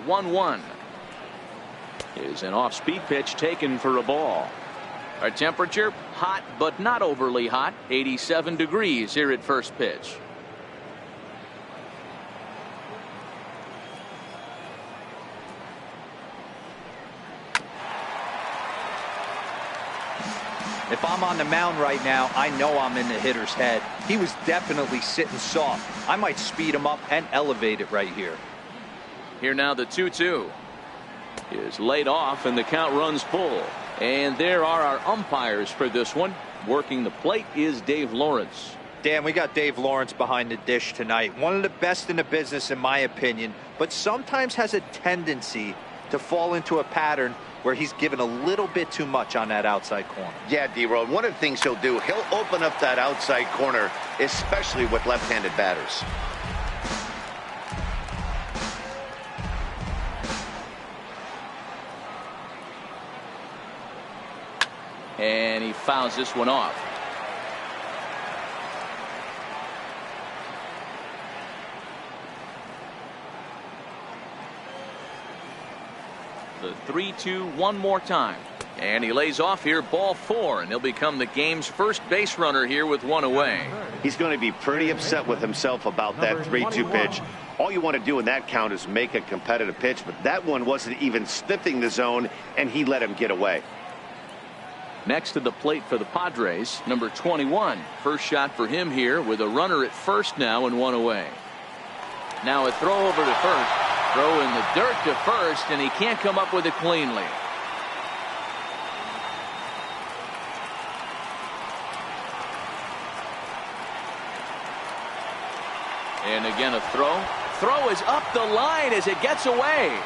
1-1. Is an off-speed pitch taken for a ball. Our temperature, hot but not overly hot, 87 degrees here at first pitch. If I'm on the mound right now, I know I'm in the hitter's head. He was definitely sitting soft. I might speed him up and elevate it right here. Here now the 2-2 is laid off and the count runs full. And there are our umpires for this one. Working the plate is Dave Lawrence. Dan, we got Dave Lawrence behind the dish tonight. One of the best in the business, in my opinion, but sometimes has a tendency to fall into a pattern where he's given a little bit too much on that outside corner. Yeah, D-Road, one of the things he'll do, he'll open up that outside corner, especially with left-handed batters. And he fouls this one off. The 3-2 one more time. And he lays off here, ball 4, and he'll become the game's first base runner here with one away. He's going to be pretty upset with himself about that 3-2 pitch. All you want to do in that count is make a competitive pitch, but that one wasn't even sniffing the zone, and he let him get away. Next to the plate for the Padres, number 21. First shot for him here with a runner at first now and one away. Now a throw over to first. Throw in the dirt to first, and he can't come up with it cleanly. And again a throw. Throw is up the line as it gets away.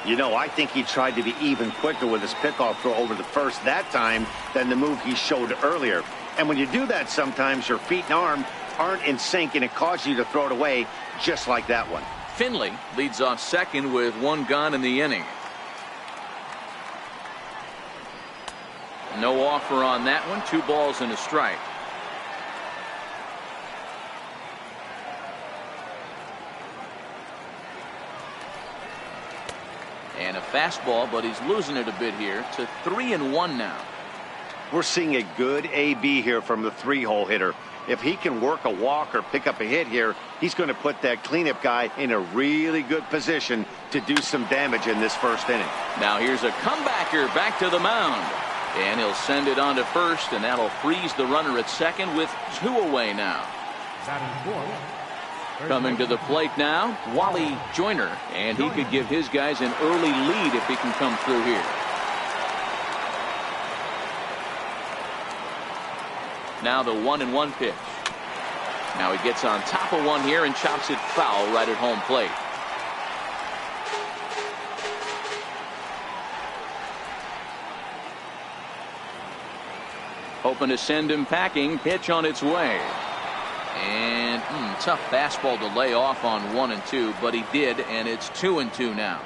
You know, I think he tried to be even quicker with his pickoff throw over the first that time than the move he showed earlier. And when you do that, sometimes your feet and arm aren't in sync, and it causes you to throw it away just like that one. Finley leads off second with one gone in the inning. No offer on that one. 2 balls and a strike. And a fastball, but he's losing it a bit here to 3-1 now. We're seeing a good AB here from the 3-hole hitter. If he can work a walk or pick up a hit here, he's going to put that cleanup guy in a really good position to do some damage in this first inning. Now here's a comebacker back to the mound. And he'll send it on to first, and that'll freeze the runner at second with 2 away now. Coming to the plate now, Wally Joyner, and he could give his guys an early lead if he can come through here. Now the 1-1 pitch. Now he gets on top of one here and chops it foul right at home plate. Hoping to send him packing. Pitch on its way. And tough fastball to lay off on 1 and 2, but he did, and it's 2-2 now.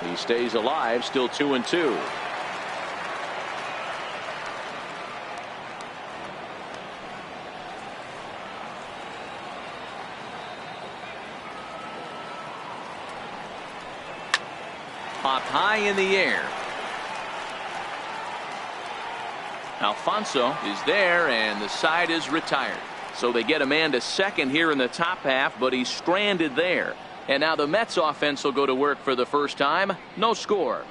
He stays alive, still 2-2. Popped high in the air. Alfonso is there, and the side is retired. So they get a man to second here in the top half, but he's stranded there. And now the Mets offense will go to work for the first time. No score.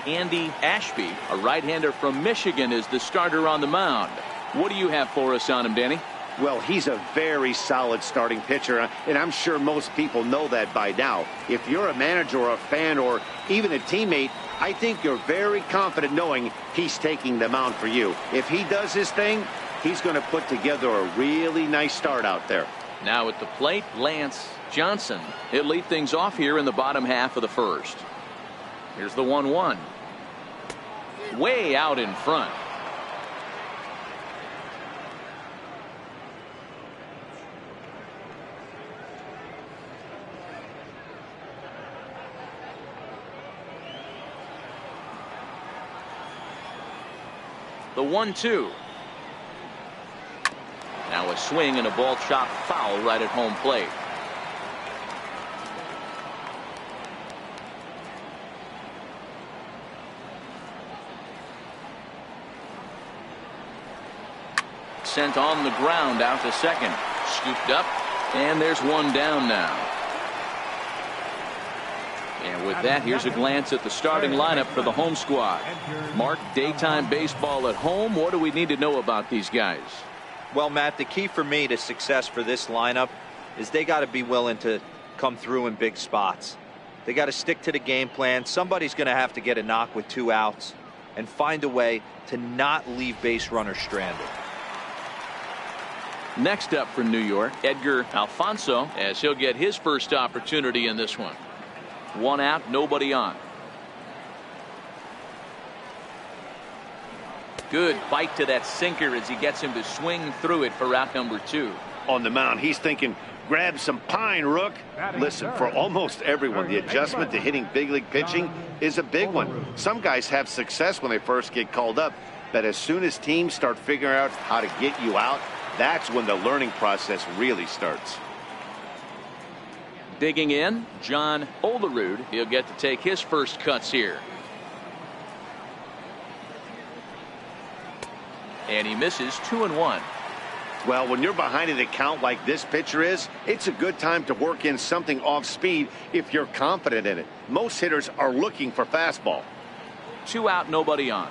Andy Ashby, a right-hander from Michigan, is the starter on the mound. What do you have for us on him, Danny? Well, he's a very solid starting pitcher, and I'm sure most people know that by now. If you're a manager or a fan or even a teammate, I think you're very confident knowing he's taking the mound for you. If he does his thing, he's going to put together a really nice start out there. Now at the plate, Lance Johnson. He'll lead things off here in the bottom half of the first. Here's the 1-1. Way out in front. The 1-2. Now a swing and a ball chopped foul right at home plate. Sent on the ground out to second. Scooped up, and there's one down now. And with that, here's a glance at the starting lineup for the home squad. Mark, daytime baseball at home. What do we need to know about these guys? Well, Matt, the key for me to success for this lineup is they got to be willing to come through in big spots. They got to stick to the game plan. Somebody's going to have to get a knock with 2 outs and find a way to not leave base runners stranded. Next up for New York, Edgar Alfonso, as he'll get his first opportunity in this one. 1 out, nobody on. Good bite to that sinker as he gets him to swing through it for out number 2. On the mound, he's thinking, grab some pine, Rook. Listen, for almost everyone, the adjustment to hitting big league pitching is a big one. Some guys have success when they first get called up, but as soon as teams start figuring out how to get you out, that's when the learning process really starts. Digging in, John Olerud. He'll get to take his first cuts here. And he misses 2-1. Well, when you're behind an account like this pitcher is, it's a good time to work in something off speed if you're confident in it. Most hitters are looking for fastball. 2 out, nobody on.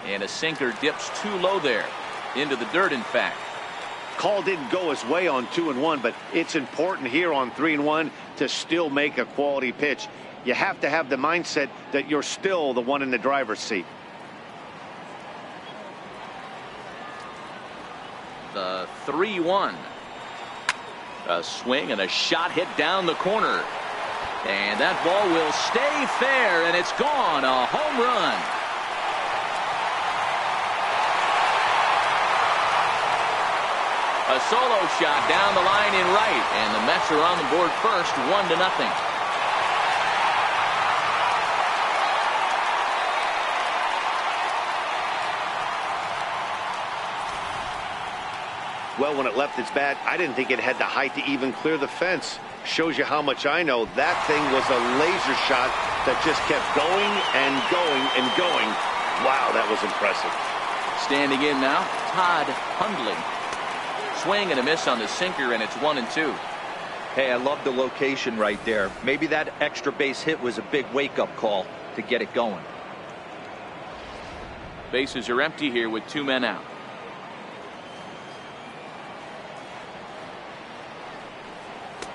And a sinker dips too low there. Into the dirt, in fact. Call didn't go his way on 2-1, but it's important here on 3-1 to still make a quality pitch. You have to have the mindset that you're still the one in the driver's seat. The 3-1. A swing and a shot hit down the corner. And that ball will stay fair, and it's gone. A home run. A solo shot down the line in right, and the Mets are on the board first, 1-0. Well, when it left its bat, I didn't think it had the height to even clear the fence. Shows you how much I know. That thing was a laser shot that just kept going and going and going. Wow, that was impressive. Standing in now, Todd Hundley. Swing and a miss on the sinker, and it's 1-2. Hey, I love the location right there. Maybe that extra base hit was a big wake-up call to get it going. Bases are empty here with 2 men out.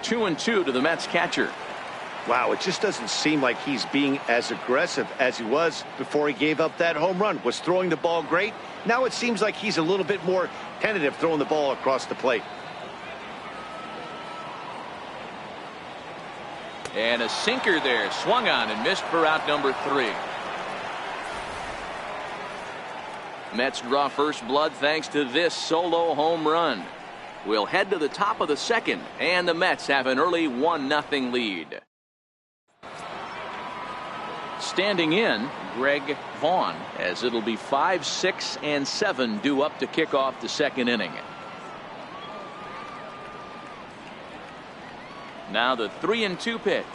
Two and two to the Mets catcher. Wow, it just doesn't seem like he's being as aggressive as he was before he gave up that home run. Was throwing the ball great. Now it seems like he's a little bit more tentative throwing the ball across the plate. And a sinker there, swung on and missed for out number 3. Mets draw first blood thanks to this solo home run. We'll head to the top of the second, and the Mets have an early 1-0 lead. Standing in, Greg Vaughn, as it'll be 5, 6, and 7 due up to kick off the second inning. Now the 3-2 pitch,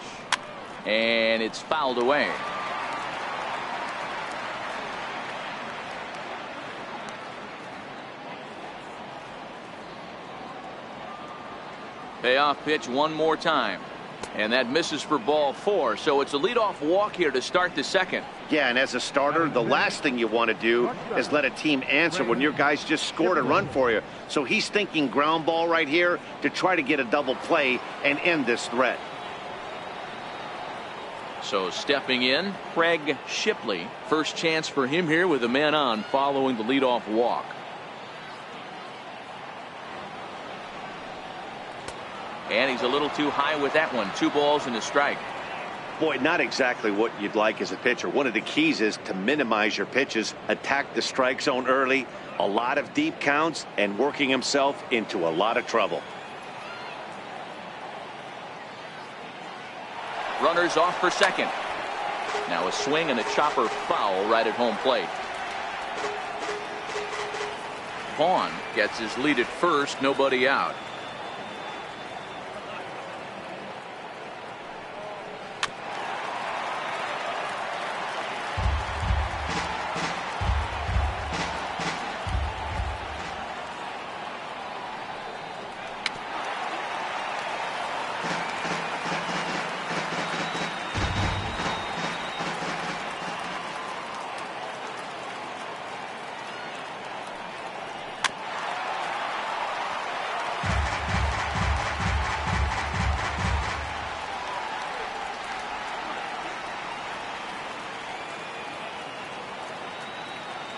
and it's fouled away. Payoff pitch one more time. And that misses for ball 4. So it's a leadoff walk here to start the second. Yeah, and as a starter, the last thing you want to do is let a team answer when your guys just scored a run for you. So he's thinking ground ball right here to try to get a double play and end this threat. So stepping in, Craig Shipley. First chance for him here with a man on following the leadoff walk. And he's a little too high with that one. 2 balls and a strike. Boy, not exactly what you'd like as a pitcher. One of the keys is to minimize your pitches, attack the strike zone early, a lot of deep counts, and working himself into a lot of trouble. Runners off for second. Now a swing and a chopper foul right at home plate. Vaughn gets his lead at first, nobody out.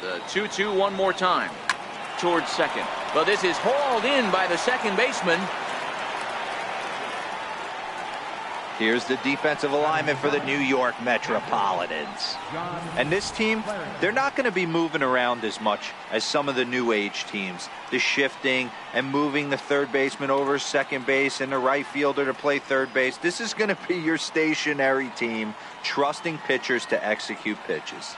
The 2-2 one more time towards second, but this is hauled in by the second baseman. Here's the defensive alignment for the New York Metropolitans. And this team, they're not going to be moving around as much as some of the new age teams. The shifting and moving the third baseman over second base and the right fielder to play third base. This is going to be your stationary team, trusting pitchers to execute pitches.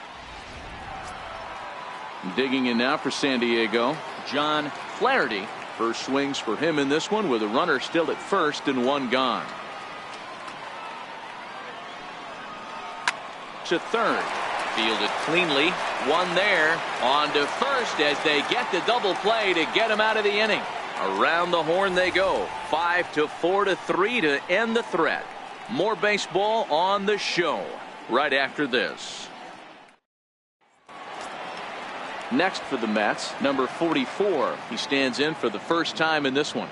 Digging in now for San Diego, John Flaherty. First swings for him in this one with a runner still at first and one gone. To third, fielded cleanly, one there, on to first as they get the double play to get him out of the inning. Around the horn they go, 5-4-3 to end the threat. More baseball on the show right after this. Next for the Mets, number 44. He stands in for the first time in this one.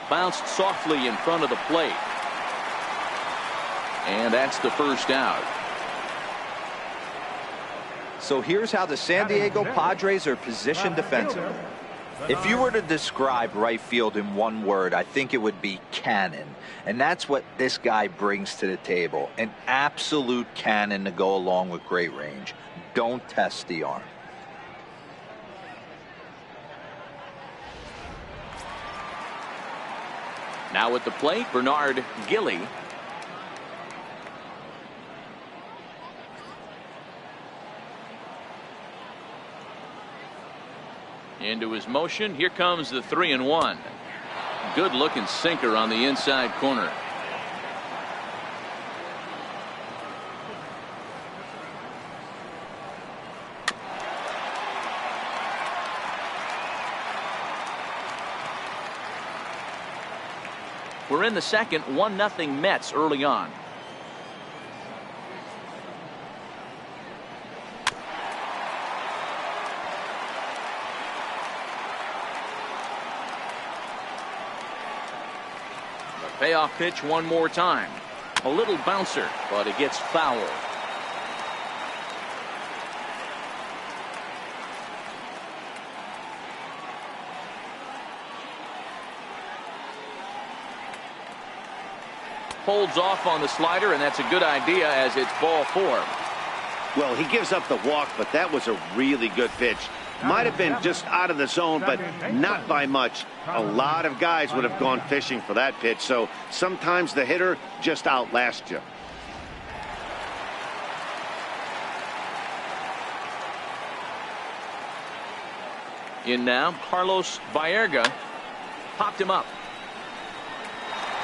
Bounced softly in front of the plate. And that's the first out. So here's how the San Diego Padres are positioned defensively. If you were to describe right field in one word, I think it would be cannon. And that's what this guy brings to the table. An absolute cannon to go along with great range. Don't test the arm. Now at the plate, Bernard Gilly. Into his motion. Here comes the 3-1. Good looking sinker on the inside corner. We're in the second, 1-0 Mets early on. The payoff pitch one more time. A little bouncer, but it gets foul. Holds off on the slider, and that's a good idea as it's ball 4. Well, he gives up the walk, but that was a really good pitch. Might have been just out of the zone, but not by much. A lot of guys would have gone fishing for that pitch, so sometimes the hitter just outlasts you. In now, Carlos Baerga popped him up.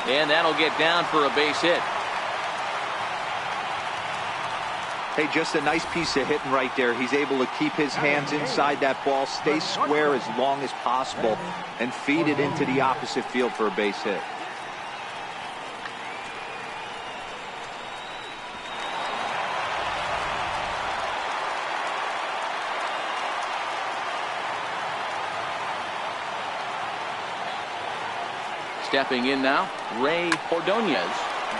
And that'll get down for a base hit. Hey, just a nice piece of hitting right there. He's able to keep his hands inside that ball, stay square as long as possible, and feed it into the opposite field for a base hit. Stepping in now, Ray Ordonez.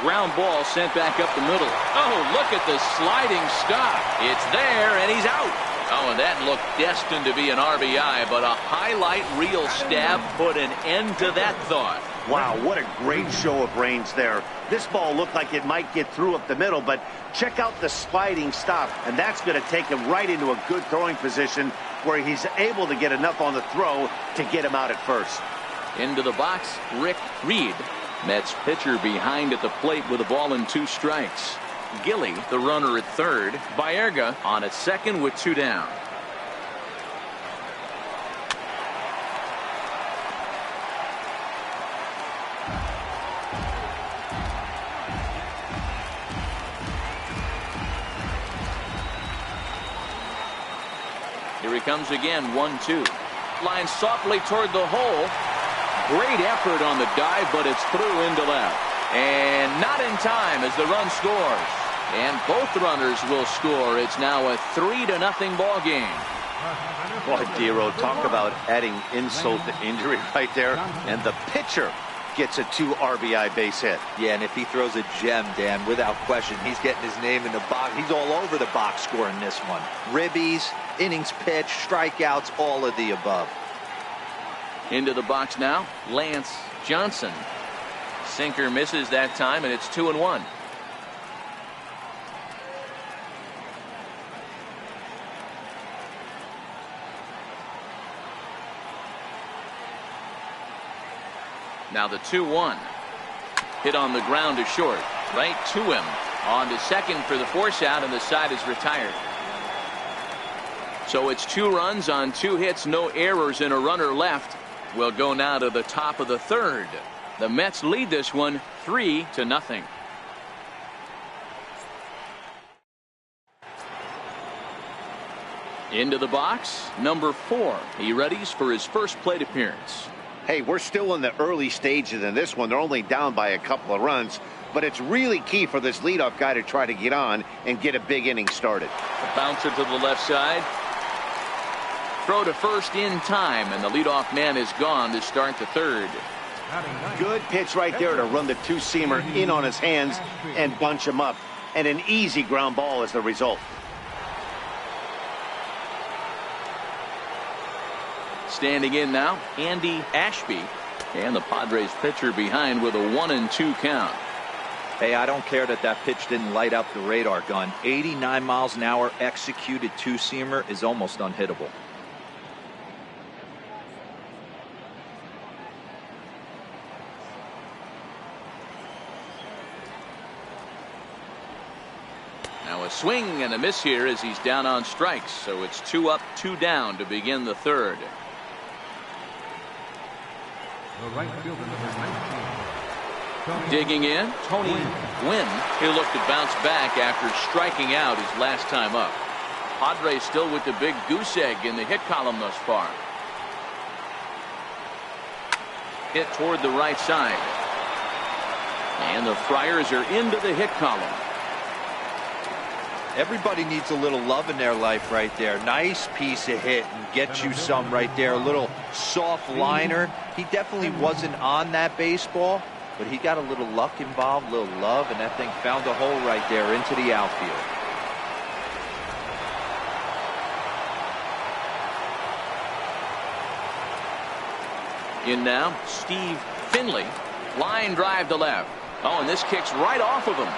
Ground ball sent back up the middle. Oh, look at the sliding stop. It's there, and he's out. Oh, and that looked destined to be an RBI, but a highlight reel stab put an end to that thought. Wow, what a great show of range there. This ball looked like it might get through up the middle, but check out the sliding stop, and that's going to take him right into a good throwing position where he's able to get enough on the throw to get him out at first. Into the box, Rick Reed. Mets pitcher behind at the plate with a ball and 2 strikes. Gilly, the runner at third. Baerga on at second with 2 down. Here he comes again, 1-2. Line softly toward the hole. Great effort on the dive, but it's through into left. And not in time as the run scores. And both runners will score. It's now a 3-0 ball game. Boy, Dero, talk about adding insult to injury right there. And the pitcher gets a 2 RBI base hit. Yeah, and if he throws a gem, Dan, without question, he's getting his name in the box. He's all over the box scoring this one. Ribbies, innings pitched, strikeouts, all of the above. Into the box now, Lance Johnson. Sinker misses that time, and it's 2-1. Now the 2-1. Hit on the ground to short. Right to him. On to second for the force out, and the side is retired. So it's 2 runs on 2 hits, no errors, and a runner left. We'll go now to the top of the third. The Mets lead this one 3-0. Into the box, number 4. He readies for his first plate appearance. Hey, we're still in the early stages in this one. They're only down by a couple of runs, but it's really key for this leadoff guy to try to get on and get a big inning started. A bouncer to the left side. Throw to first in time, and the leadoff man is gone to start the third. Good pitch right there to run the 2-seamer in on his hands and bunch him up. And an easy ground ball is the result. Standing in now, Andy Ashby. And the Padres pitcher behind with a 1-2 count. Hey, I don't care that pitch didn't light up the radar gun. 89 miles an hour executed 2-seamer is almost unhittable. Now a swing and a miss here as he's down on strikes. So it's 2 up, 2 down to begin the third. The right fielder, number 19. Digging in, Tony Gwynn. He looked to bounce back after striking out his last time up. Padres still with the big goose egg in the hit column thus far. Hit toward the right side. And the Friars are into the hit column. Everybody needs a little love in their life right there. Nice piece of hit and get you some right there. A little soft liner. He definitely wasn't on that baseball, but he got a little luck involved, a little love, and that thing found a hole right there into the outfield. In now, Steve Finley. Line drive to left. Oh, and this kicks right off of him.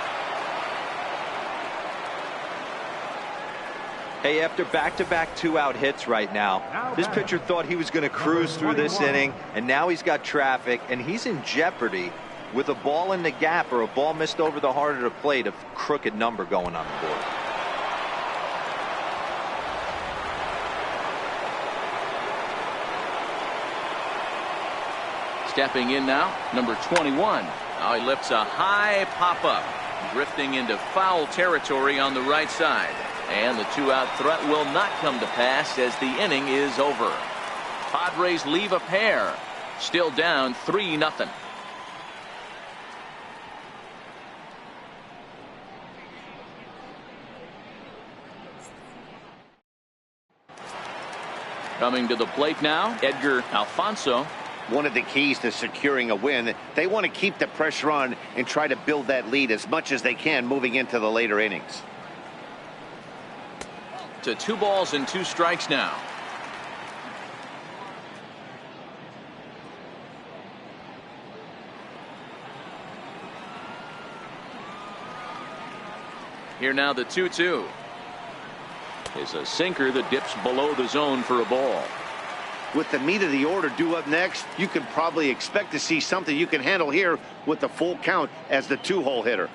Hey, after back-to-back 2-out hits right now, this pitcher thought he was going to cruise through this inning, and now he's got traffic, and he's in jeopardy with a ball in the gap or a ball missed over the heart of the plate, a crooked number going on the board. Stepping in now, number 21. Now he lifts a high pop-up, drifting into foul territory on the right side. And the 2-out threat will not come to pass as the inning is over. Padres leave a pair. Still down 3-0. Coming to the plate now, Edgar Alfonso. One of the keys to securing a win, they want to keep the pressure on and try to build that lead as much as they can moving into the later innings. to 2 balls and 2 strikes now. Here now the 2-2 is a sinker that dips below the zone for a ball. With the meat of the order due up next, you can probably expect to see something you can handle here with the full count as the 2-hole hitter.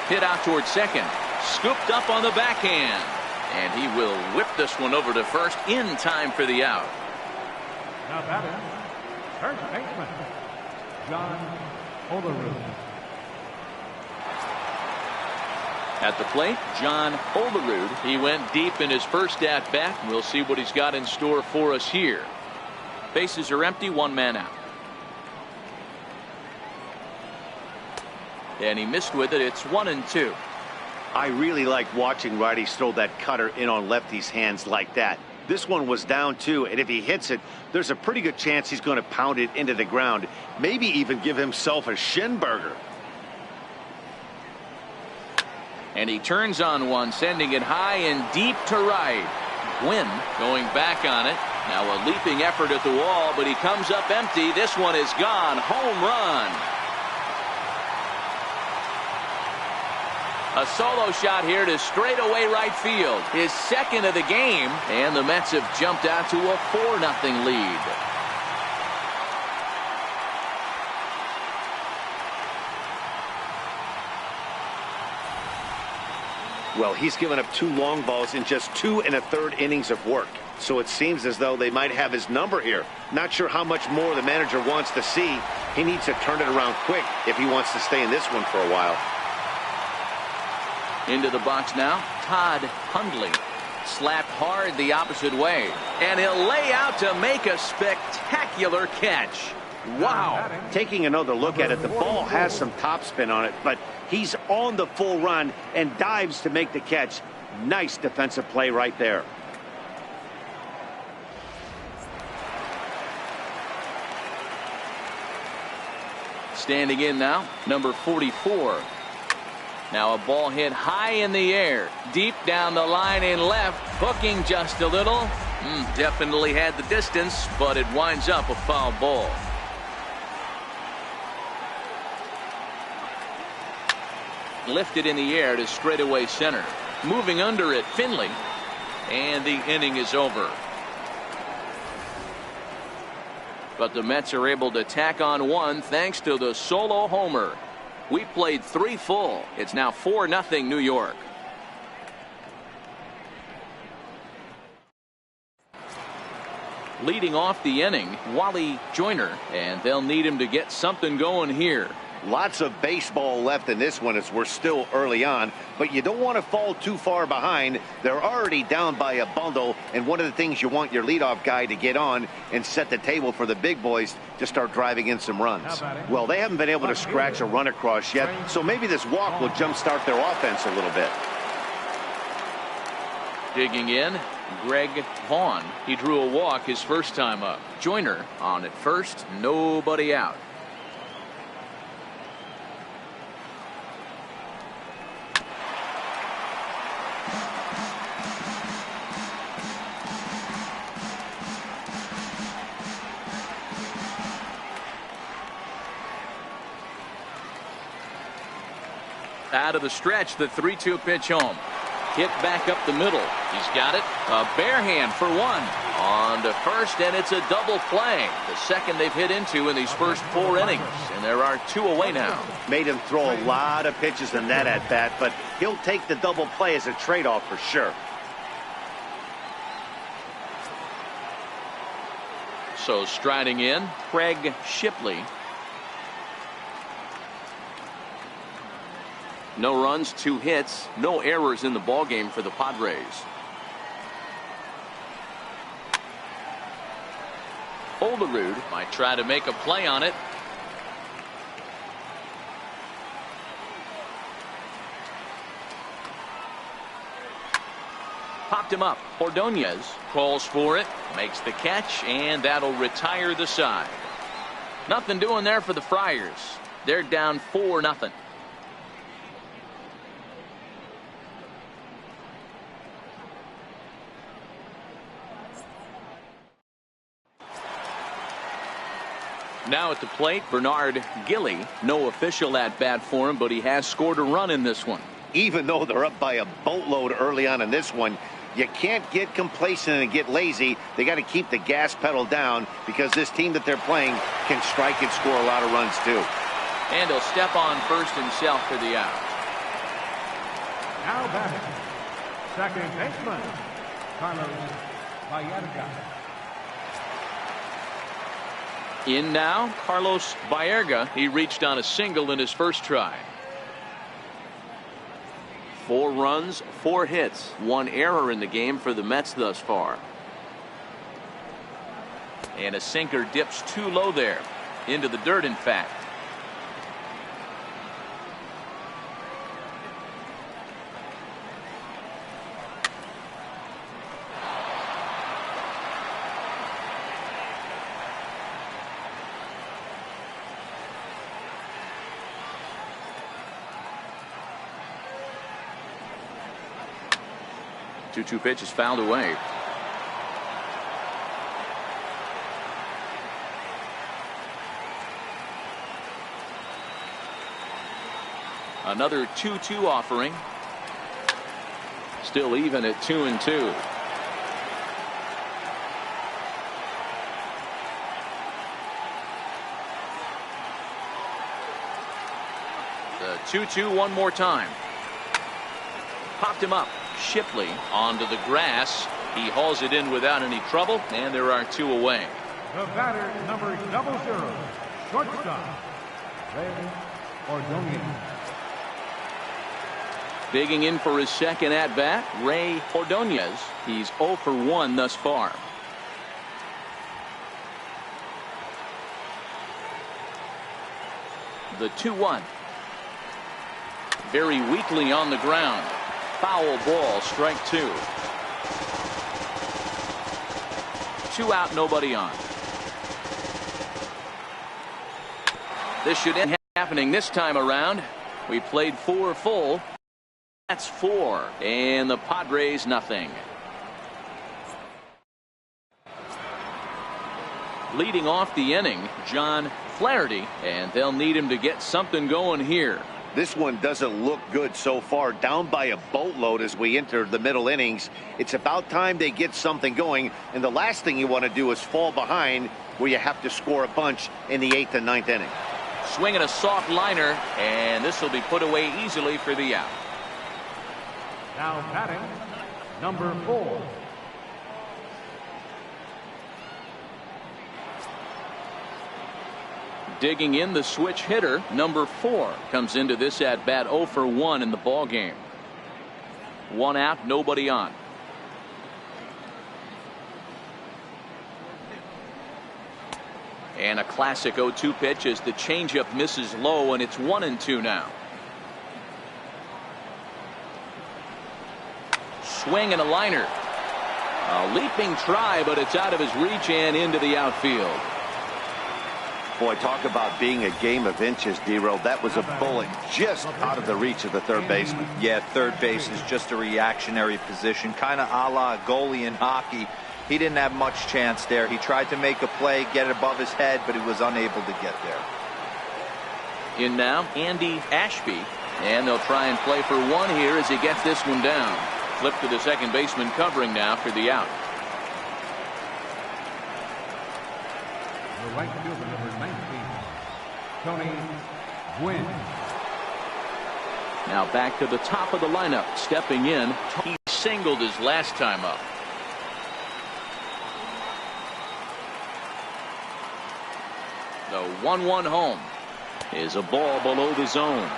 Hit out towards second. Scooped up on the backhand. And he will whip this one over to first in time for the out. Now batting, first baseman, John Olerud. At the plate, John Olerud. He went deep in his first at bat. We'll see what he's got in store for us here. Bases are empty, 1 man out. And he missed with it. It's 1-2. I really like watching righties throw that cutter in on lefties' hands like that. This one was down 2, and if he hits it, there's a pretty good chance he's going to pound it into the ground, maybe even give himself a shin burger. And he turns on one, sending it high and deep to right. Gwynn going back on it. Now a leaping effort at the wall, but he comes up empty. This one is gone. Home run. A solo shot here to straightaway right field. His second of the game. And the Mets have jumped out to a 4-0 lead. Well, he's given up 2 long balls in just 2 1/3 innings of work. So it seems as though they might have his number here. Not sure how much more the manager wants to see. He needs to turn it around quick if he wants to stay in this one for a while. Into the box now, Todd Hundley. Slapped hard the opposite way. And he'll lay out to make a spectacular catch. Wow. Taking another look at it, the ball has some topspin on it, but he's on the full run and dives to make the catch. Nice defensive play right there. Standing in now, number 44. Now a ball hit high in the air, deep down the line in left, hooking just a little. Definitely had the distance, but it winds up a foul ball. Lifted in the air to straightaway center. Moving under it, Finley. And the inning is over. But the Mets are able to tack on one thanks to the solo homer. We played 3 full. It's now 4-0 New York. Leading off the inning, Wally Joyner, and they'll need him to get something going here. Lots of baseball left in this one as we're still early on, but you don't want to fall too far behind. They're already down by a bundle, and one of the things you want your leadoff guy to get on and set the table for the big boys to start driving in some runs. Well, they haven't been able to scratch a run across yet, so maybe this walk will jumpstart their offense a little bit. Digging in, Greg Vaughn. He drew a walk his first time up. Joyner on at first, nobody out. Out of the stretch, the 3-2 pitch home. Hit back up the middle. He's got it. A bare hand for one. On to first, and it's a double play. The second they've hit into in these first 4 innings. And there are 2 away now. Made him throw a lot of pitches in that at-bat, but he'll take the double play as a trade-off for sure. So striding in, Craig Shipley. No runs, 2 hits, no errors in the ballgame for the Padres. Olerud might try to make a play on it. Popped him up. Ordonez calls for it, makes the catch, and that'll retire the side. Nothing doing there for the Friars. They're down 4-0. Now at the plate, Bernard Gilly. No official at bat for him, but he has scored a run in this one. Even though they're up by a boatload early on in this one, you can't get complacent and get lazy. They got to keep the gas pedal down because this team that they're playing can strike and score a lot of runs too. And he'll step on first himself for the out. Now batting, second baseman, Carlos Baerga. In now, Carlos Baerga. He reached on a single in his first try. 4 runs, 4 hits, 1 error in the game for the Mets thus far. And a sinker dips too low there. Into the dirt, in fact. Two pitch is fouled away. Another 2-2 offering. Still even at 2-2. The 2-2 one more time. Popped him up. Shipley onto the grass. He hauls it in without any trouble, and there are 2 away. The batter, number 00, shortstop, Ray Ordonez. Digging in for his second at bat, Ray Ordonez. He's 0 for 1 thus far. The 2-1. Very weakly on the ground. Foul ball, strike 2. 2 out, nobody on. This should end happening this time around. We played 4 full. That's 4. And the Padres nothing. Leading off the inning, John Flaherty, and they'll need him to get something going here. This one doesn't look good so far. Down by a boatload as we enter the middle innings. It's about time they get something going. And the last thing you want to do is fall behind where you have to score a bunch in the 8th and 9th inning. Swinging a soft liner, and this will be put away easily for the out. Now batting, number 4. Digging in, the switch hitter, number 4, comes into this at bat 0 for 1 in the ball game. 1 out, nobody on. And a classic 0-2 pitch as the changeup misses low, and it's 1-2 now. Swing and a liner. A leaping try, but it's out of his reach and into the outfield. Boy, talk about being a game of inches, D-Row. That was a bullet just out of the reach of the third baseman. Yeah, third base is just a reactionary position, kind of a la goalie in hockey. He didn't have much chance there. He tried to make a play, get it above his head, but he was unable to get there. In now, Andy Ashby, and they'll try and play for 1 here as he gets this one down. Flip to the second baseman covering now for the out. The right fielder, number 19, Tony Gwynn. Now back to the top of the lineup. Stepping in, he singled his last time up. The 1-1 home is a ball below the zone.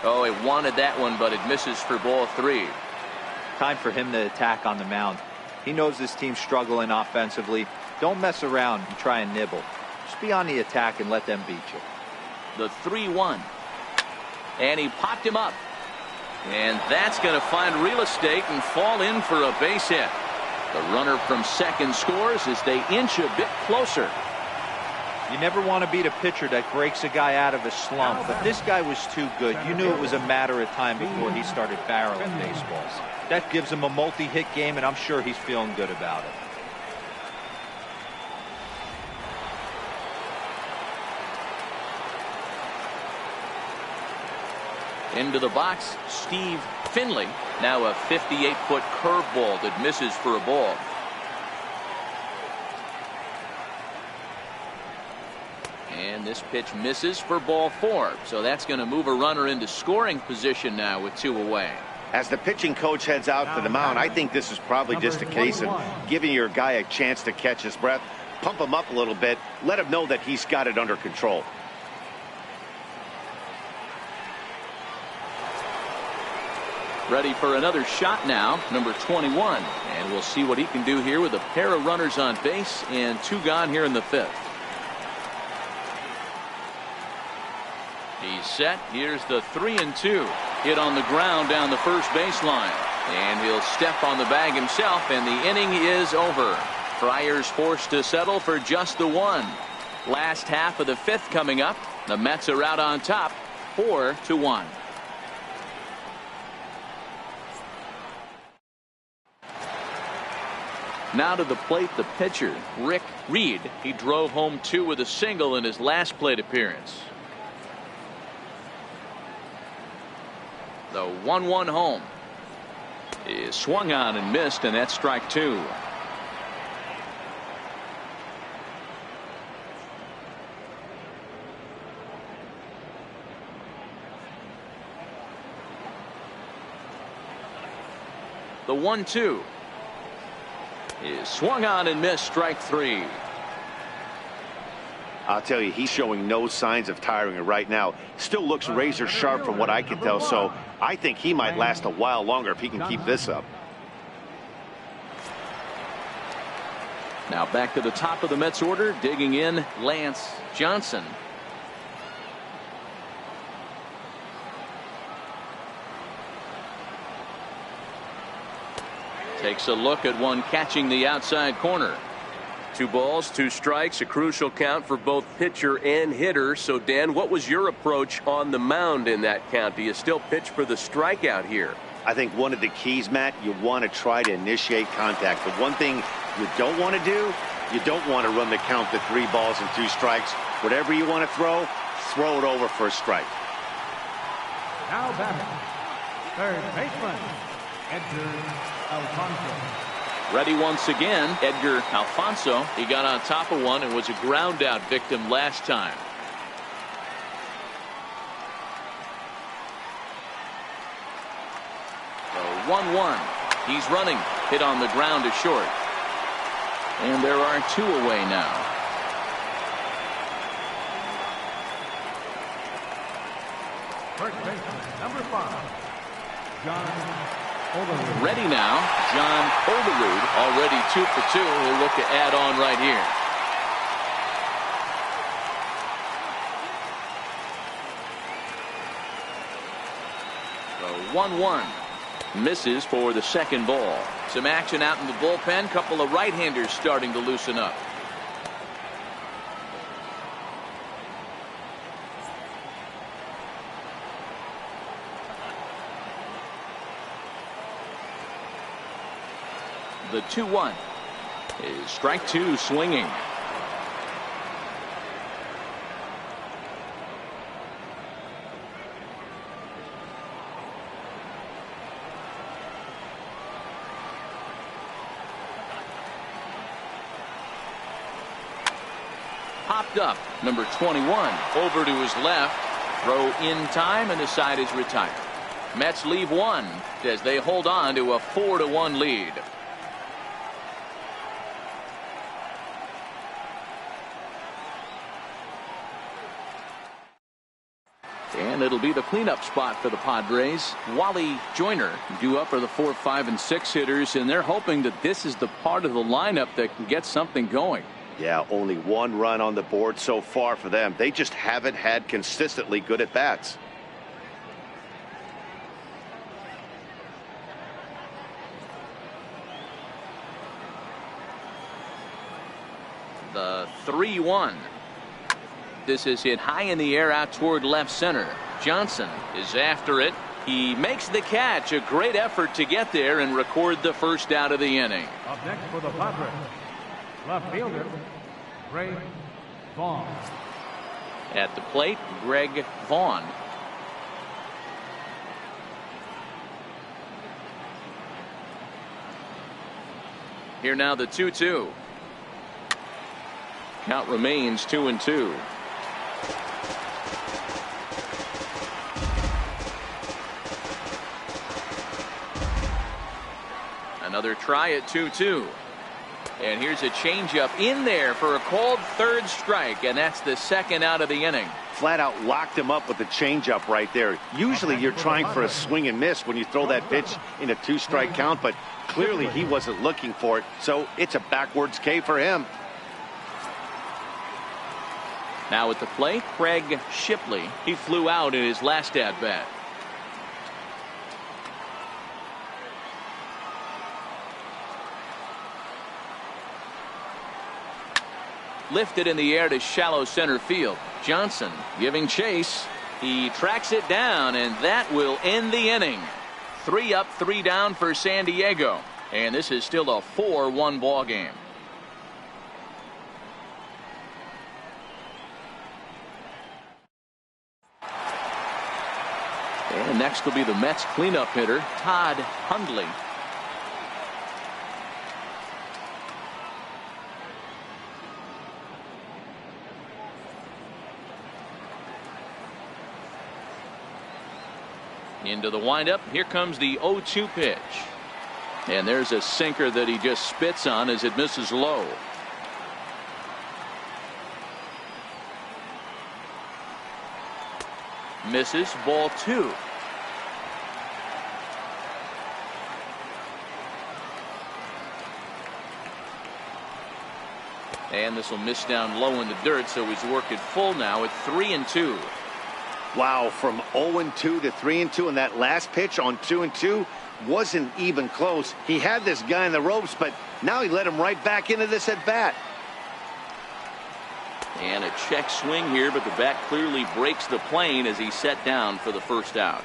Oh, it wanted that one, but it misses for ball 3. Time for him to attack on the mound. He knows this team's struggling offensively. Don't mess around and try and nibble. be on the attack and let them beat you. The 3-1. And he popped him up. And that's going to find real estate and fall in for a base hit. The runner from second scores as they inch a bit closer. You never want to beat a pitcher that breaks a guy out of a slump, but this guy was too good. You knew it was a matter of time before he started barreling baseballs. That gives him a multi-hit game, and I'm sure he's feeling good about it. Into the box, Steve Finley. Now a 58-foot curveball that misses for a ball. And this pitch misses for ball 4. So that's going to move a runner into scoring position now with 2 away. As the pitching coach heads out to the mound, I think this is probably just a case of giving your guy a chance to catch his breath, pump him up a little bit, let him know that he's got it under control. Ready for another shot now, number 21. And we'll see what he can do here with a pair of runners on base and 2 gone here in the 5th. He's set. Here's the 3-2. Hit on the ground down the first baseline. And he'll step on the bag himself, and the inning is over. Friars forced to settle for just the 1. Last half of the 5th coming up. The Mets are out on top, 4-1. Now to the plate, the pitcher, Rick Reed. He drove home 2 with a single in his last plate appearance. The 1-1 home is swung on and missed, and that's strike 2. The 1-2 is swung on and missed, strike 3. I'll tell you, he's showing no signs of tiring right now. Still looks razor sharp from what I can tell, so I think he might last a while longer if he can keep this up. Now back to the top of the Mets order, digging in, Lance Johnson. Takes a look at one catching the outside corner. 2 balls, 2 strikes, a crucial count for both pitcher and hitter. So, Dan, what was your approach on the mound in that count? Do you still pitch for the strikeout here? I think one of the keys, Matt, you want to try to initiate contact. The one thing you don't want to do, you don't want to run the count to 3 balls and 2 strikes. Whatever you want to throw it over for a strike. Now batting, third baseman, Edgar Alfonzo. Ready once again, Edgar Alfonzo. He got on top of one and was a ground out victim last time. The 1-1. He's running. Hit on the ground to short. And there are 2 away now. First baseman, number 5, John Olerud. Ready now, John Olerud, already 2 for 2. He'll look to add on right here. The 1-1 misses for the second ball. Some action out in the bullpen. Couple of right-handers starting to loosen up. The 2-1 is strike 2 swinging. Popped up, number 21, over to his left. Throw in time, and the side is retired. Mets leave 1 as they hold on to a 4-1 lead. And it'll be the cleanup spot for the Padres. Wally Joyner due up for the 4, 5, and 6 hitters, and they're hoping that this is the part of the lineup that can get something going. Yeah, only one run on the board so far for them. They just haven't had consistently good at bats. The 3-1. This is hit high in the air out toward left center. Johnson is after it. He makes the catch. A great effort to get there and record the first out of the inning. Up next for the Padres, left fielder, Greg Vaughn. At the plate, Greg Vaughn. Here now the 2-2. Count remains 2-2. Another try at 2-2. And here's a changeup in there for a called third strike, and that's the second out of the inning. Flat out locked him up with the changeup right there. Usually you're trying for a swing and miss when you throw that pitch in a 2-strike count, but clearly he wasn't looking for it, so it's a backwards K for him. Now at the plate, Craig Shipley. He flew out in his last at bat. Lifted in the air to shallow center field. Johnson giving chase. He tracks it down, and that will end the inning. 3 up, 3 down for San Diego. And this is still a 4-1 ball game. And next will be the Mets cleanup hitter, Todd Hundley. Into the windup. Here comes the 0-2 pitch. And there's a sinker that he just spits on as it misses low. Misses, ball 2. And this will miss down low in the dirt, so he's worked it full now at 3-2. Wow, from 0-2 to 3-2, and that last pitch on 2-2 wasn't even close. He had this guy in the ropes, but now he let him right back into this at bat. And a check swing here, but the bat clearly breaks the plane as he's set down for the first out.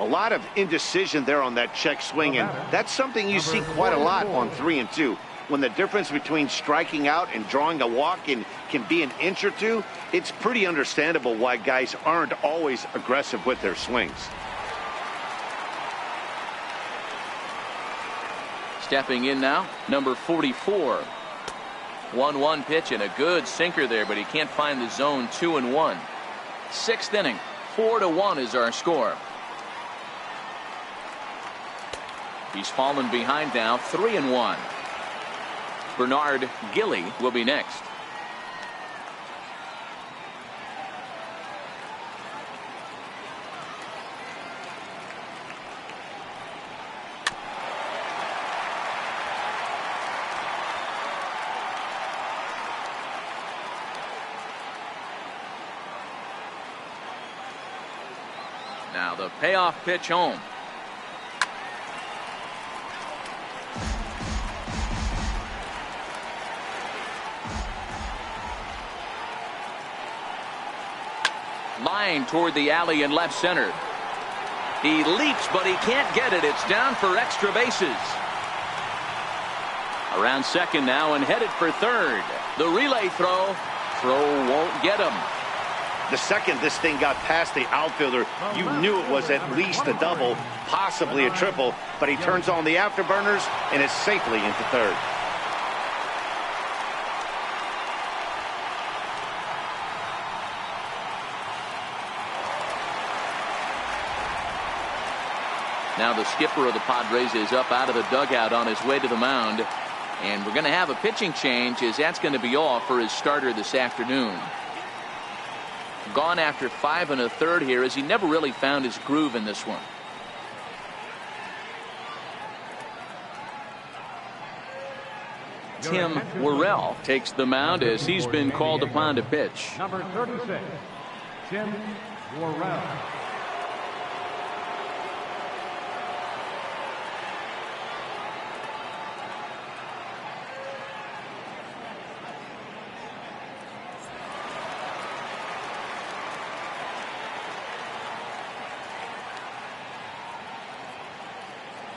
A lot of indecision there on that check swing, and that's something you see quite a lot on 3-2. When the difference between striking out and drawing a walk can be an inch or two, it's pretty understandable why guys aren't always aggressive with their swings. Stepping in now, number 44. 1-1 pitch and a good sinker there, but he can't find the zone. 2-1. 6th inning. 4-1 is our score. He's fallen behind now. 3-1. Bernard Gilly will be next. Now the payoff pitch home. Line toward the alley in left center. He leaps, but he can't get it. It's down for extra bases. Around second now and headed for third. The relay throw. Throw won't get him. The second this thing got past the outfielder, you knew it was at least a double, possibly a triple, but he turns on the afterburners and is safely into third. Now the skipper of the Padres is up out of the dugout on his way to the mound. And we're going to have a pitching change, as that's going to be off for his starter this afternoon. Gone after 5 1/3 here, as he never really found his groove in this one. Tim Worrell takes the mound as he's been called upon to pitch. Number 36, Tim Worrell.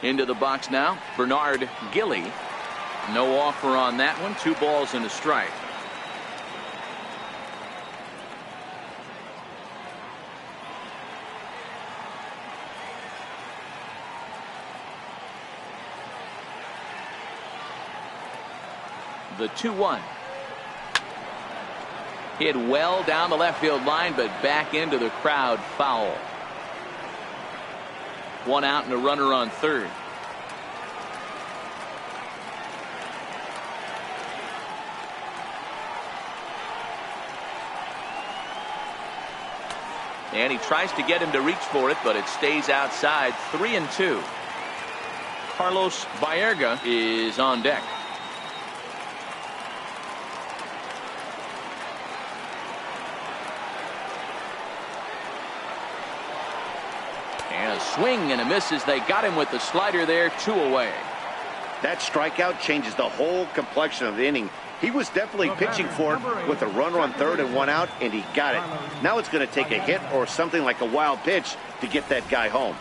Into the box now, Bernard Gilly. No offer on that one. 2 balls and a strike. The 2-1. Hit well down the left field line, but back into the crowd foul. 1 out and a runner on third. And he tries to get him to reach for it, but it stays outside. 3-2. Carlos Baerga is on deck. And a swing and a miss as they got him with the slider there. 2 away. That strikeout changes the whole complexion of the inning. He was definitely pitching for it with a runner on third and 1 out, and he got it. Now it's going to take a hit or something like a wild pitch to get that guy home.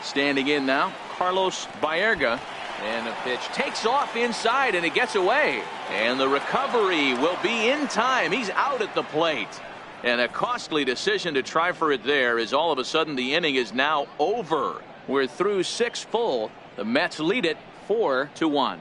Standing in now, Carlos Baerga. And the pitch takes off inside, and it gets away. And the recovery will be in time. He's out at the plate. And a costly decision to try for it there, as all of a sudden the inning is now over. We're through 6 full. The Mets lead it 4-1.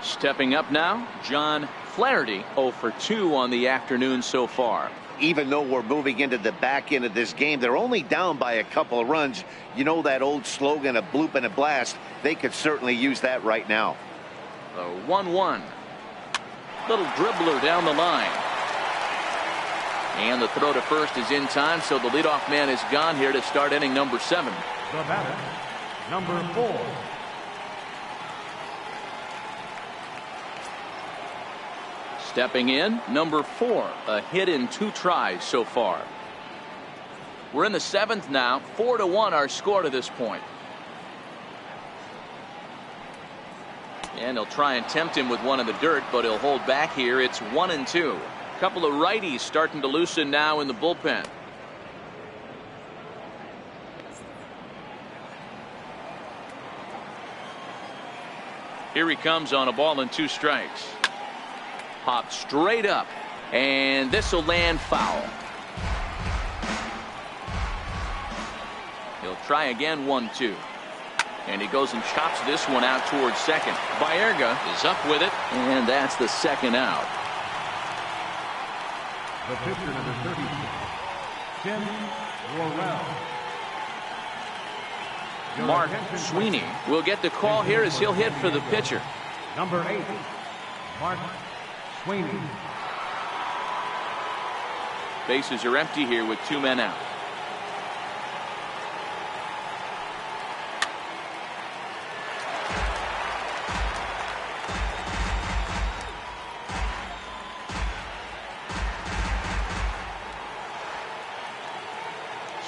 Stepping up now, John Flaherty, 0 for 2 on the afternoon so far. Even though we're moving into the back end of this game, they're only down by a couple of runs. You know that old slogan, a bloop and a blast. They could certainly use that right now. The 1-1. Little dribbler down the line. And the throw to first is in time, so the leadoff man is gone here to start inning number 7. The batter, number 4. Stepping in, number 4, a hit in 2 tries so far. We're in the 7th now, 4-1 our score to this point. And he'll try and tempt him with one in the dirt, but he'll hold back here. It's 1-2. A couple of righties starting to loosen now in the bullpen. Here he comes on a ball and 2 strikes. Popped straight up, and this will land foul. He'll try again, 1-2. And he goes and chops this one out towards second. Baerga is up with it, and that's the 2nd out. The pitcher, number 36, Tim Worrell. Mark Sweeney will get the call here as he'll hit for the pitcher. Number 8, Mark Sweeney. Bases are empty here with 2 men out.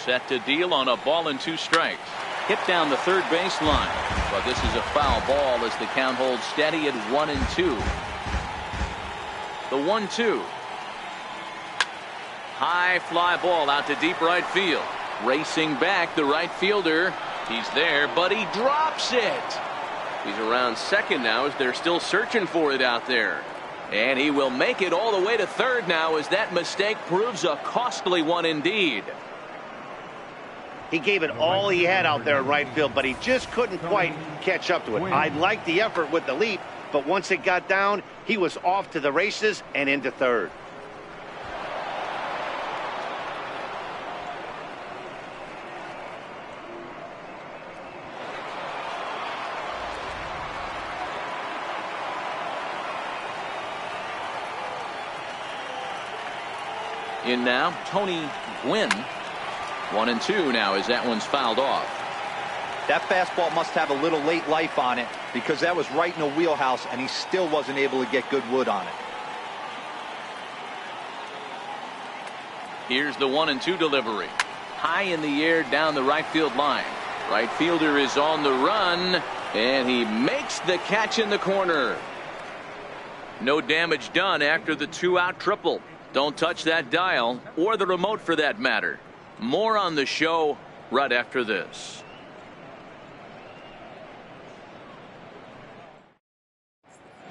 Set to deal on a ball and 2 strikes. Hit down the third base line, but this is a foul ball as the count holds steady at 1-2. The 1-2. High fly ball out to deep right field. Racing back, the right fielder. He's there, but he drops it. He's around second now as they're still searching for it out there. And he will make it all the way to third now, as that mistake proves a costly one indeed. He gave it all he had out there in right field, but he just couldn't quite catch up to it. I liked the effort with the leap, but once it got down, he was off to the races and into third. In now, Tony Gwynn. 1-2 now as that one's fouled off. That fastball must have a little late life on it, because that was right in the wheelhouse and he still wasn't able to get good wood on it. Here's the 1-2 delivery. High in the air down the right field line. Right fielder is on the run, and he makes the catch in the corner. No damage done after the 2-out triple. Don't touch that dial, or the remote for that matter. More on the show right after this.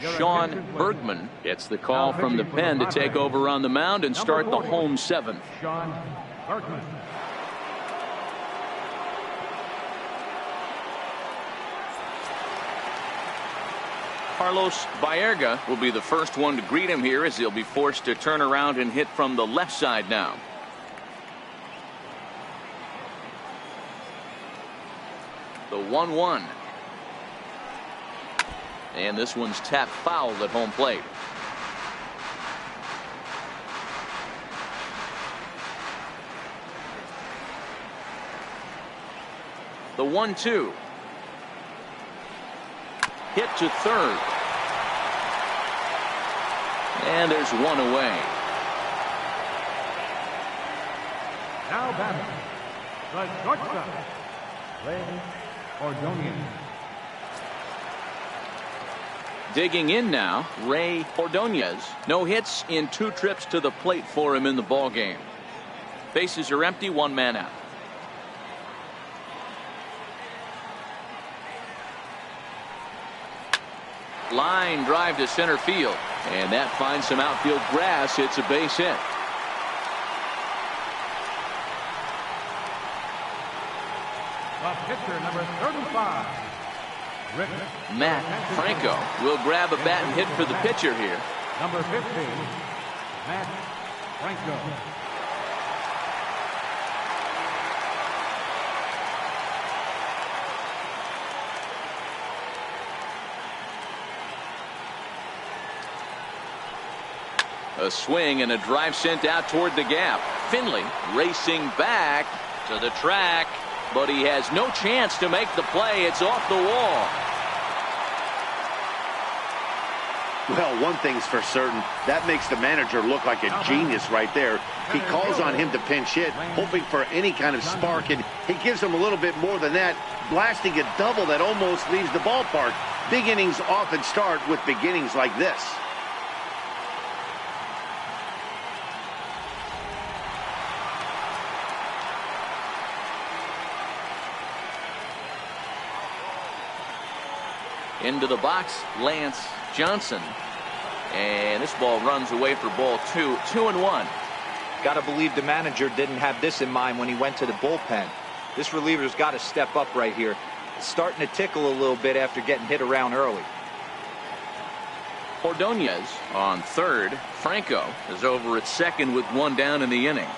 Sean Bergman gets the call from the pen to take over on the mound and start the home seventh. Sean Bergman. Carlos Baerga will be the first one to greet him here, as he'll be forced to turn around and hit from the left side now. The 1-1. And this one's tapped foul at home plate. The 1-2. Hit to third. And there's one away. Now batting, the shortstop, Ray Ordonez. Digging in now, Ray Ordonez. No hits in 2 trips to the plate for him in the ball game. Bases are empty, 1 man out. Line drive to center field, and that finds some outfield grass. It's a base hit. The pitcher, number 35, Rick Matt Franco will grab a bat and hit for the pitcher here. Number 15, Matt Franco. A swing and a drive sent out toward the gap. Finley racing back to the track, but he has no chance to make the play. It's off the wall. Well, one thing's for certain, that makes the manager look like a genius right there. He calls on him to pinch hit, hoping for any kind of spark, and he gives him a little bit more than that, blasting a double that almost leaves the ballpark. Big innings often start with beginnings like this. Into the box, Lance Johnson. And this ball runs away for ball 2. 2-1. Got to believe the manager didn't have this in mind when he went to the bullpen. This reliever's got to step up right here. It's starting to tickle a little bit after getting hit around early. Ordonez on third. Franco is over at second with 1 down in the inning.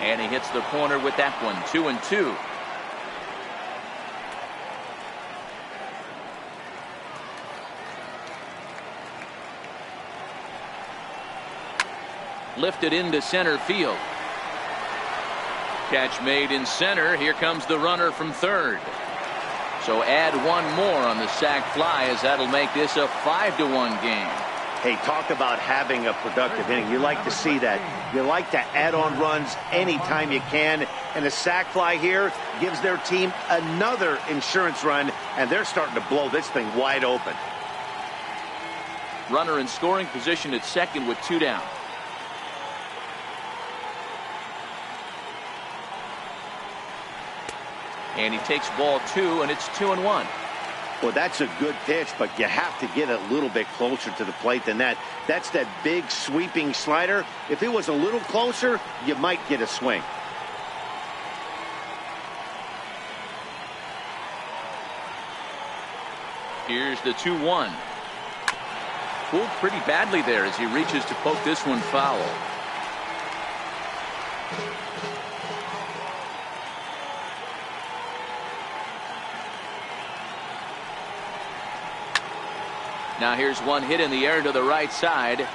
And he hits the corner with that one. 2-2. Lifted into center field. Catch made in center. Here comes the runner from third. So add 1 more on the sac fly, as that'll make this a 5-1 game. Hey, talk about having a productive inning. You like to see that. You like to add on runs anytime you can. And the sac fly here gives their team another insurance run, and they're starting to blow this thing wide open. Runner in scoring position at second with 2 down. And he takes ball 2, and it's 2-1. Well, that's a good pitch, but you have to get a little bit closer to the plate than that. That's that big sweeping slider. If it was a little closer, you might get a swing. Here's the 2-1. Pulled pretty badly there as he reaches to poke this one foul. Now here's one hit in the air to the right side,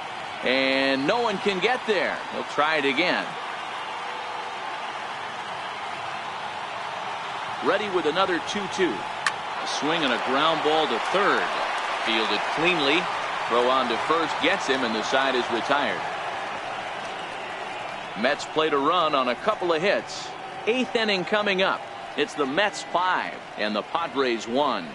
and no one can get there. He'll try it again. Ready with another 2-2. A swing and a ground ball to third. Fielded cleanly. Throw on to first gets him, and the side is retired. Mets played a run on a couple of hits. 8th inning coming up. It's the Mets 5 and the Padres 1.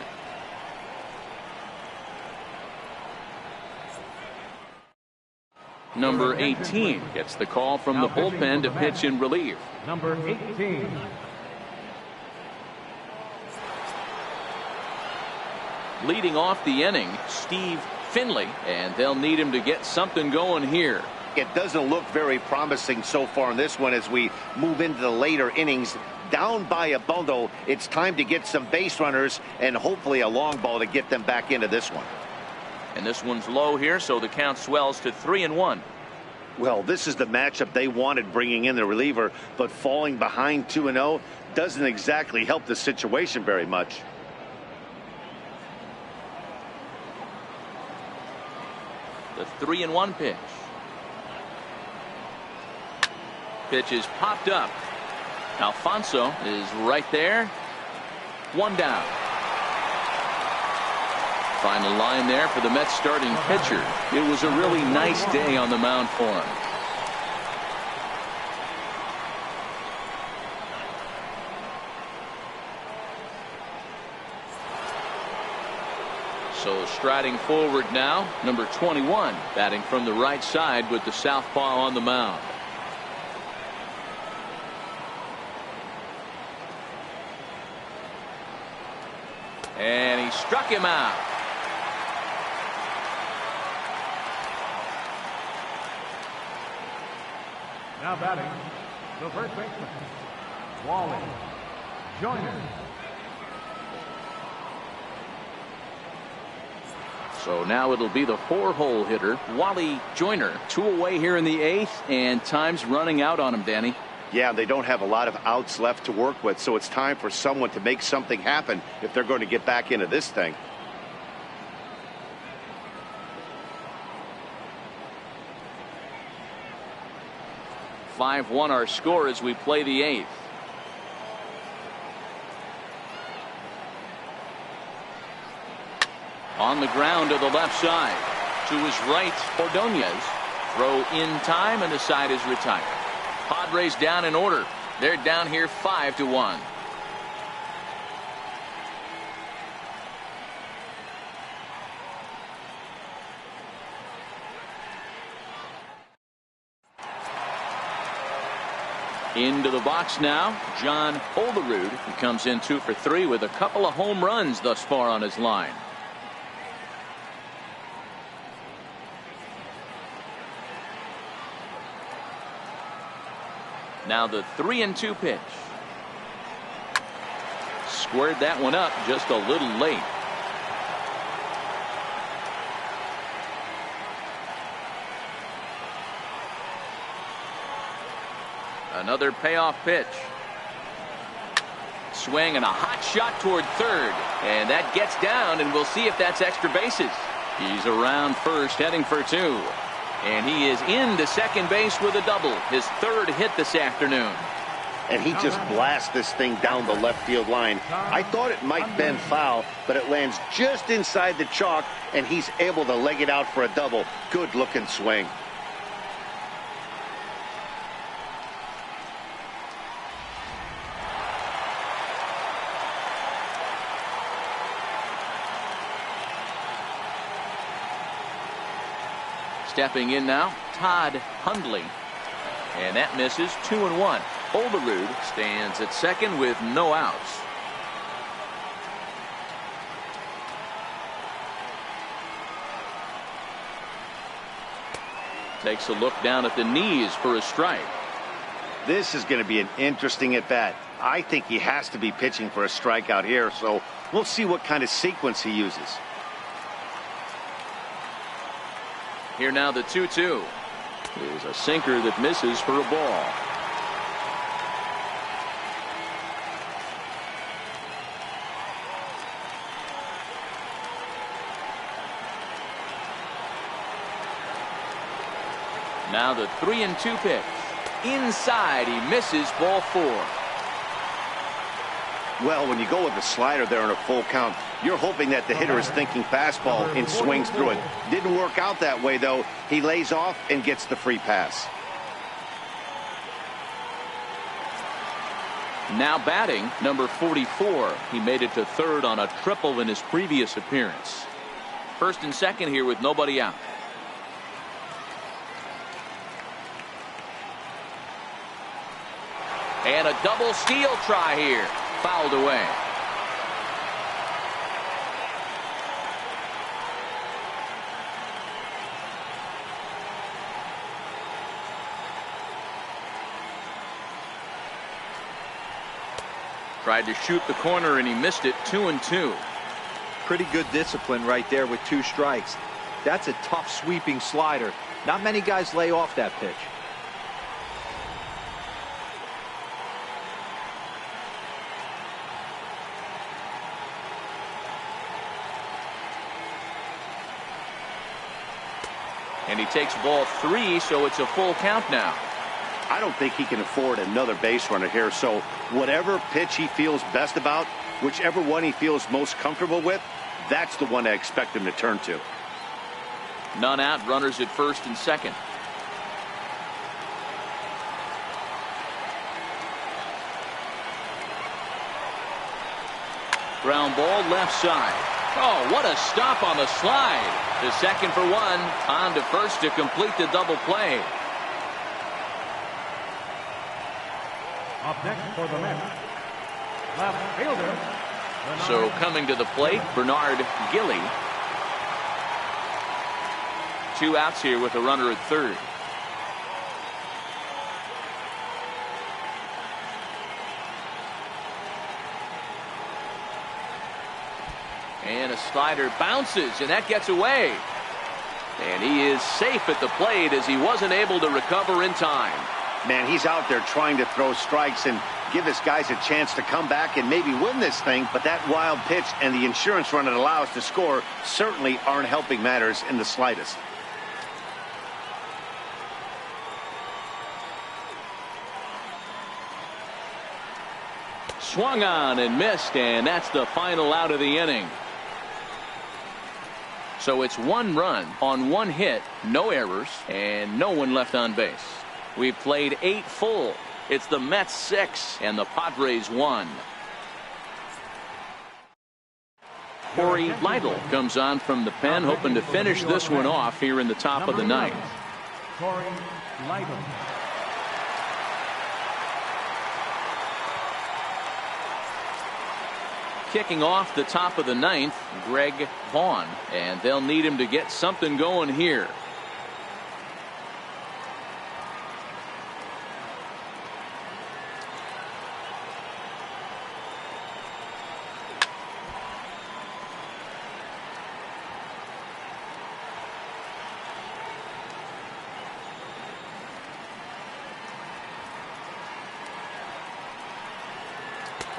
Number 18 gets the call from the bullpen to pitch in relief. Number 18. Leading off the inning, Steve Finley, and they'll need him to get something going here. It doesn't look very promising so far in this one as we move into the later innings. Down by a bundle, it's time to get some base runners and hopefully a long ball to get them back into this one. And this one's low here, so the count swells to 3-1. Well, this is the matchup they wanted, bringing in the reliever, but falling behind 2-0 doesn't exactly help the situation very much. The 3-1 pitch. Pitch is popped up. Alfonso is right there. One down. Final line there for the Mets starting pitcher. It was a really nice day on the mound for him. So striding forward now, number 21, batting from the right side with the southpaw on the mound. And he struck him out. Now batting, the first baseman, Wally Joyner. So now it'll be the 4-hole hitter, Wally Joyner. 2 away here in the 8th, and time's running out on him, Danny. Yeah, they don't have a lot of outs left to work with, so it's time for someone to make something happen if they're going to get back into this thing. (5-1) our score as we play the 8th. On the ground to the left side. To his right, Ordonez. Throw in time, and the side is retired. Padres down in order. They're down here 5-1. Into the box now, John Olerud. He comes in 2 for 3 with a couple of home runs thus far on his line. Now the 3-2 pitch. Squared that one up just a little late. Another payoff pitch. Swing and a hot shot toward third. And that gets down, and we'll see if that's extra bases. He's around first, heading for 2. And he is into second base with a double. His 3rd hit this afternoon. And he just blasts this thing down the left field line. I thought it might bend foul, but it lands just inside the chalk, and he's able to leg it out for a double. Good looking swing. Stepping in now, Todd Hundley. And that misses. 2-1. Olerud stands at second with no outs. Takes a look down at the knees for a strike. This is going to be an interesting at bat. I think he has to be pitching for a strikeout here, so we'll see what kind of sequence he uses. Here now the 2-2 is a sinker that misses for a ball. Now the 3-2 pitch. Inside, he misses, ball 4. Well, when you go with the slider there in a full count, you're hoping that the hitter is thinking fastball and swings through it. Didn't work out that way, though. He lays off and gets the free pass. Now batting, number 44. He made it to third on a triple in his previous appearance. First and second here with nobody out. And a double steal try here. Fouled away. Tried to shoot the corner and he missed it. 2-2. Pretty good discipline right there with 2 strikes. That's a tough sweeping slider. Not many guys lay off that pitch. And he takes ball 3, so it's a full count now. I don't think he can afford another base runner here, so whatever pitch he feels best about, whichever one he feels most comfortable with, that's the one I expect him to turn to. None out, runners at first and second. Ground ball left side. Oh, what a stop on the slide. The second for 1. On to first to complete the double play. Up next for the Mets, left fielder. So coming to the plate, Bernard Gilly. 2 outs here with a runner at third. And a slider bounces, and that gets away. And he is safe at the plate as he wasn't able to recover in time. Man, he's out there trying to throw strikes and give his guys a chance to come back and maybe win this thing, but that wild pitch and the insurance run it allows to score certainly aren't helping matters in the slightest. Swung on and missed, and that's the final out of the inning. So it's 1 run on 1 hit, no errors, and no one left on base. We've played 8 full. It's the Mets 6 and the Padres 1. Corey Lytle comes on from the pen, hoping to finish this one off here in the top of the 9th. Corey Lytle. Kicking off the top of the 9th, Greg Vaughn, and they'll need him to get something going here.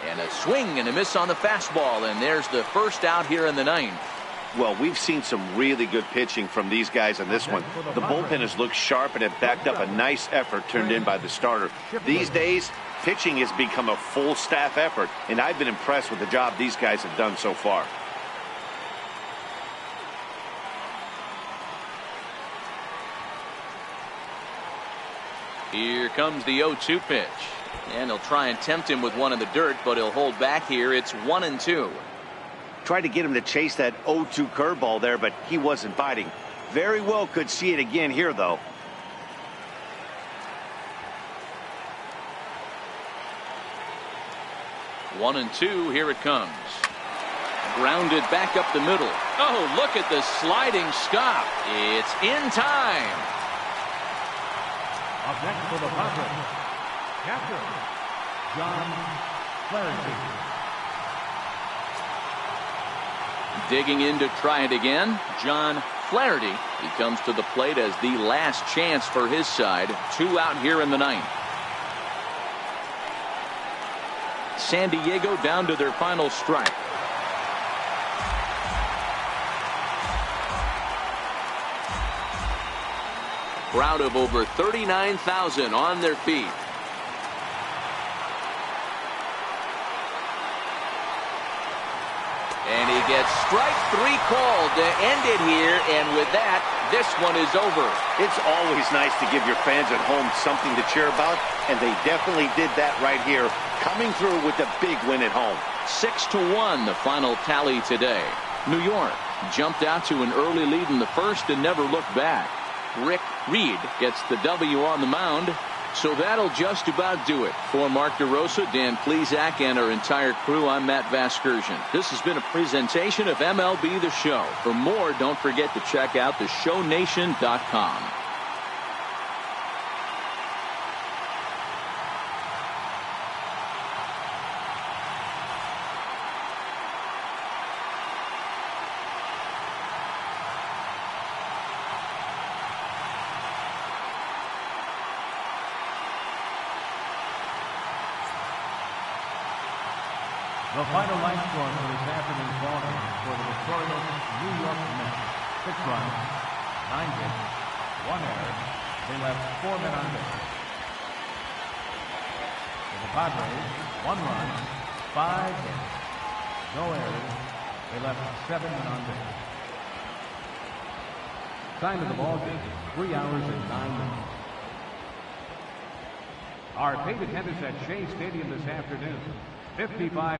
And a swing and a miss on the fastball, and there's the first out here in the 9th. Well, we've seen some really good pitching from these guys on this one. The bullpen has looked sharp and have backed up a nice effort turned in by the starter. These days, pitching has become a full staff effort, and I've been impressed with the job these guys have done so far. Here comes the 0-2 pitch. And he'll try and tempt him with one in the dirt, but he'll hold back here. It's 1-2. Tried to get him to chase that 0-2 curveball there, but he wasn't biting. Very well could see it again here, though. One and two. Here it comes. Grounded back up the middle. Oh, look at the sliding stop. It's in time. Up next for the Padres, catcher, John Flaherty. Digging in to try it again, John Flaherty. He comes to the plate as the last chance for his side. 2 out here in the ninth. San Diego down to their final strike. Crowd of over 39,000 on their feet. And he gets strike 3 called to end it here, and with that, this one is over. It's always nice to give your fans at home something to cheer about, and they definitely did that right here, coming through with the big win at home. 6-1 the final tally today. New York jumped out to an early lead in the first and never looked back. Rick Reed gets the W on the mound. So that'll just about do it. For Mark DeRosa, Dan Plesac, and our entire crew, I'm Matt Vasgersian. This has been a presentation of MLB The Show. For more, don't forget to check out theshownation.com. The final line score for this afternoon's ball game for the victorious New York Mets. 6 runs, 9 hits, 1 error. They left 4 men on base. For the Padres, 1 run, 5 hits, no errors. They left 7 men on base. Time of the ball game, 3 hours and 9 minutes. Our paid attendance at Shea Stadium this afternoon, 55.